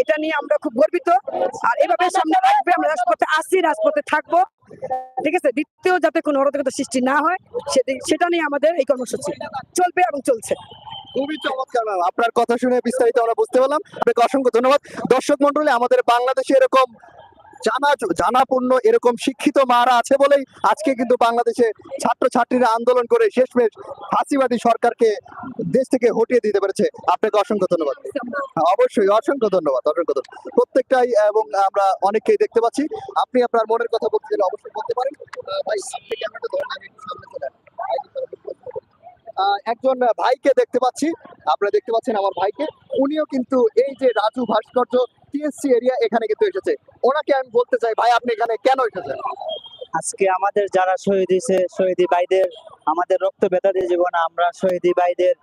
এটা নিয়ে আমরা খুব গর্বিত। আর এভাবে সামনে রাখবে, আমরা রাজপথে আসি, রাজপথে থাকবো, ঠিক আছে। দ্বিতীয় যাতে কোনো অরাজকতা সৃষ্টি না হয় সেটা নিয়ে আমাদের এই কর্মসূচি চলবে এবং চলছে। খুবই চমৎকার ম্যাম, আপনার কথা শুনে বিস্তারিত আমরা বুঝতে পারলাম। আপনাকে অসংখ্য ধন্যবাদ। দর্শক মন্ডলী, আমাদের বাংলাদেশে এরকম জানাপূর্ণ এরকম শিক্ষিত মারা আছে বলেই আজকে কিন্তু বাংলাদেশে ছাত্রছাত্রীরা আন্দোলন করে শেষমেশ ফাঁসিবাদী সরকারকে দেশ থেকে হটিয়ে দিতে পেরেছে। আপনাকে অসংখ্য ধন্যবাদ। অবশ্যই অসংখ্য ধন্যবাদ, অসংখ্য ধন্যবাদ প্রত্যেকটাই। এবং আমরা অনেককেই দেখতে পাচ্ছি। আপনি আপনার মনের কথা বলতে গেলে অবশ্যই বলতে পারেন। ভাই, আপনি ক্যামেরাটা ধরেন, আমি একটু সামনে চলে আসি। একজন ভাইকে দেখতে পাচ্ছি, আপনারা দেখতে পাচ্ছেন আমার ভাইকে। উনিও কিন্তু এই যে রাজু ভাস্কর্য টিএসসি এরিয়া, এখানে কিন্তু এসেছে। ওনাকে আমি বলতে চাই, ভাই আপনি এখানে কেন এসেছেন? আজকে আমাদের যারা শহীদ হয়েছে, শহীদি ভাইদের, আমাদের রক্ত বেতাদের জীবন, আমরা শহীদি ভাইদের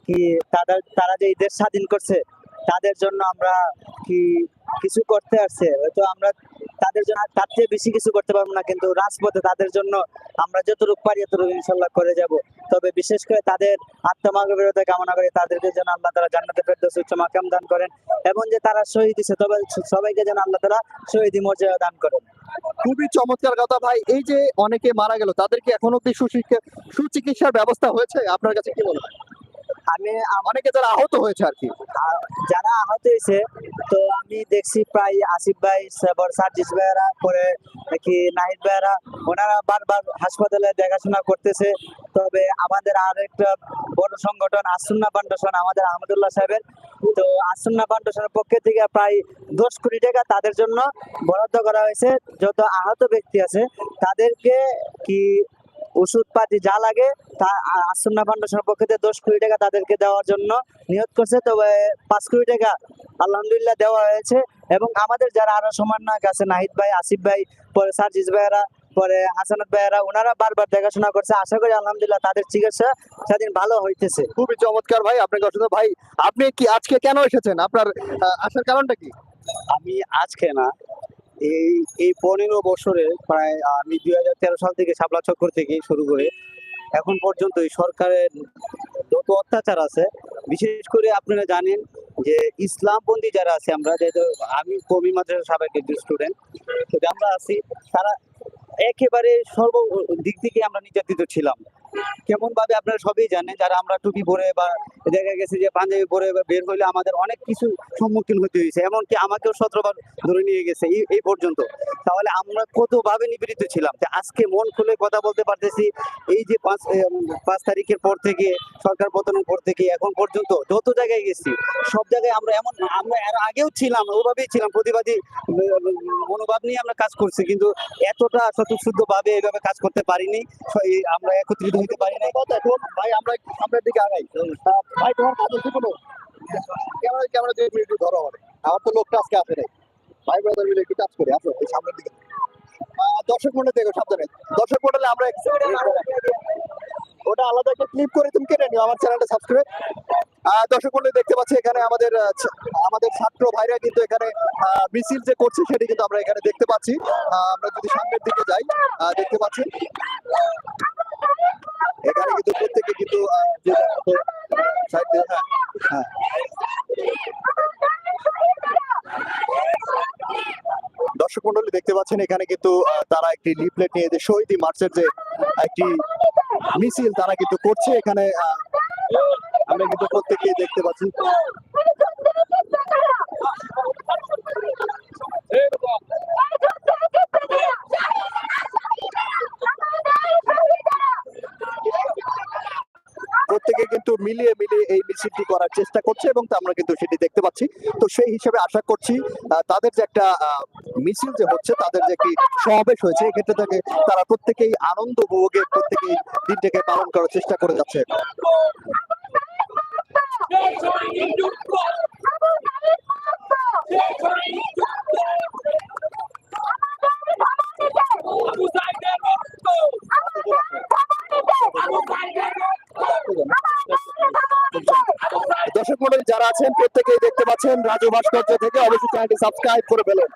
কি তারা যে দেশ স্বাধীন করছে, তাদের জন্য আমরা কি কিছু করতে আসছে। হয়তো আমরা তাদের জন্য তার চেয়ে বেশি কিছু করতে পারবো না, কিন্তু রাজপথে তাদের জন্য আমরা যতটুকু পারি ততটুকু ইনশাল্লাহ করে যাব। তবে বিশেষ করে তাদের আত্মমাগবিরতা কামনা করে, তাদেরকে যেন আল্লাহ তাআলা জান্নাতুল ফেরদৌস উচ্চ মাকাম দান করেন, এবং যে তারা শহীদ হয়েছে তবে সবাইকে যেন আল্লাহ তাআলা শহীদি মর্যাদা দান করেন। খুবই চমৎকার কথা ভাই। এই যে অনেকে মারা গেল, তাদেরকে এখন অব্দি সুচিকিৎসার ব্যবস্থা হয়েছে? আপনার কাছে কি মনে হয়? অনেকে যারা আহত হয়েছে আর কি, যারা আহত হয়েছে, তো আমি দেখছি প্রায় আসিফ ভাই, সার্জিস ভাইয়েরা, পরে কি নাহিদ ভাইয়েরা, ওনারা বারবার হাসপাতালে দেখাশোনা করতেছে। তবে আমাদের আর একটা বড় সংগঠন আসুন্না ফাউন্ডেশন, আমাদের আহমদুল্লাহ সাহেবের, তো আসুন্না ফাউন্ডেশনের পক্ষ থেকে প্রায় 10 কোটি টাকা তাদের জন্য বরাদ্দ করা হয়েছে। যত আহত ব্যক্তি আছে তাদেরকে কি ওষুধপাতি যা লাগে তা আসুন্না ফাউন্ডেশনের পক্ষ থেকে 10 কোটি টাকা তাদেরকে দেওয়ার জন্য নিয়োগ করছে। তবে 5 কোটি টাকা আলহামদুলিল্লাহ দেওয়া হয়েছে। এবং আমাদের যারা আরো সমন্বয়ক আছে, নাহিদ ভাই, আসিফ ভাই, পরে সার্জিস ভাইয়েরা, পরে হাসানাত ভাইয়েরা, ওনারা বারবার দেখাশোনা করছে। আশা করি আলহামদুলিল্লাহ তাদের চিকিৎসা সেদিন ভালো হইতেছে। খুবই চমৎকার ভাই, আপনাকে অসংখ্য। ভাই, আপনি কি আজকে কেন এসেছেন? আপনার আসার কারণটা কি? আমি আজকে না, এই 15 বছরে প্রায় আমি 2013 সাল থেকে শাপলা চক্কর থেকে শুরু করে এখন পর্যন্ত এই সরকারের যত অত্যাচার আছে, বিশেষ করে আপনারা জানেন যে ইসলামপন্থী যারা আছে, আমরা আমি কওমি মাদ্রাসা সাবেক একজন স্টুডেন্ট, আমরা আছি, তারা একেবারে সর্ব দিক থেকে আমরা নির্যাতিত ছিলাম। কেমন ভাবে আপনারা সবই জানেন, যারা আমরা টুপি পরে বা দেখা গেছে যে পাঞ্জাবি পরে বের হইলে আমাদের অনেক কিছু সম্মুখীন হতে হয়েছে, এমনকি আমাকেও 17 বার ধরে নিয়ে গেছে এই পর্যন্ত। তাহলে আমরা কত ভাবে নিপীড়িত ছিলাম। আজকে মন খুলে কথা বলতে পারতেছি। এই যে 5 তারিখের পর থেকে, সরকার পতনের পর থেকে এখন পর্যন্ত যত জায়গায় গেছি, সব জায়গায় আমরা এর আগেও ছিলাম, ওভাবেই ছিলাম, প্রতিবাদী মনোভাব নিয়ে আমরা কাজ করছি, কিন্তু এতটা স্বতঃস্ফূর্ত ভাবে এইভাবে কাজ করতে পারিনি, আমরা একত্রিত হতে পারি না। ভাই, আমরা একটু সামনের দিকে আগাই। ভাই, তোমার কাজ হচ্ছে কোনো ক্যামেরা দিয়ে একটু ধরো। আমার তো লোকটা আজকে আসে নাই। ভাই ব্রাদার মিলে একটু কাজ করি, আসো এই সামনের দিকে। দর্শক মন্ডল দেখো, সাবধানে। দর্শক মন্ডলে আমরা ওটা আলাদা একটা ক্লিপ করে তুমি কেটে নিও, আমার চ্যানেলটা সাবস্ক্রাইব। দর্শক মন্ডলী দেখতে পাচ্ছি এখানে আমাদের ছাত্র ভাইরা কিন্তু এখানে মিছিল যে করছে সেটি কিন্তু আমরা এখানে দেখতে পাচ্ছি। আমরা যদি সামনের দিকে যাই, দেখতে পাচ্ছি এখানে কিন্তু প্রত্যেকে কিন্তু দর্শক মন্ডলী দেখতে পাচ্ছেন এখানে কিন্তু তারা একটি লিফলেট নিয়ে শহীদ মার্চের যে একটি মিছিল তারা কিন্তু করছে। এখানে আমরা কিন্তু প্রত্যেকেই দেখতে পাচ্ছি। প্রত্যেকে কিন্তু মিলিয়ে এই মিছিলটি করার চেষ্টা করছে এবং আমরা কিন্তু সেটি দেখতে পাচ্ছি। তো সেই হিসেবে আশা করছি তাদের যে একটা মিছিল যে হচ্ছে, তাদের যে একটি সমাবেশ হয়েছে, এক্ষেত্রে থেকে তারা প্রত্যেকেই আনন্দ উপভোগে প্রত্যেকেই দিনটাকে পালন করার চেষ্টা করে যাচ্ছে। দর্শক মন্ডলী যারা আছেন প্রত্যেকেই দেখতে পাচ্ছেন রাজু ভাস্কর্য থেকে, অবশ্যই চ্যানেলটি সাবস্ক্রাইব করে ফেলেন।